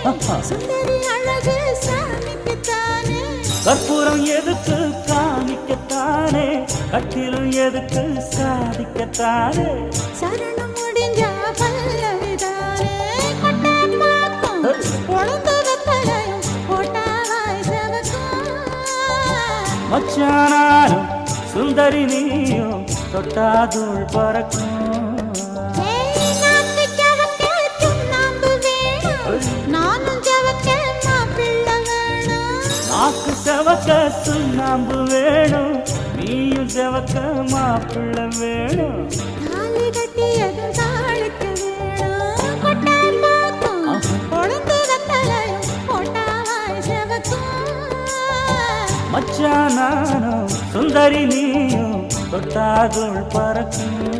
சுந்தரி அழகு சாமிக்குத்தானே கற்பூரம் எதுக்கு காமிக்கத்தானே கட்டிலும் எதுக்கு சாதிக்கத்தானே சரணம் முடிஞ்சா பல்லவிதானே கொட்டை பாக்கும் பொழுது வெத்தலையும் போட்டாவாய் செவக்கும் மச்சானாரும் சுந்தரி நீயும் தொட்டாதூள் பறக்கும் நாக்கு செவக்க சுண்ணாம்பு வேணும் நீயும் செவக்க மாப்பிள்ளை வேணும் தாலி கட்டியது தாளுக்கு வேணும் கொட்டை பாக்கும் பொழுது வெத்தலையும் போட்டாவாய் செவக்கும் மச்சானாரும் சுந்தரி நீயும் தொட்டாதூள் பறக்கும்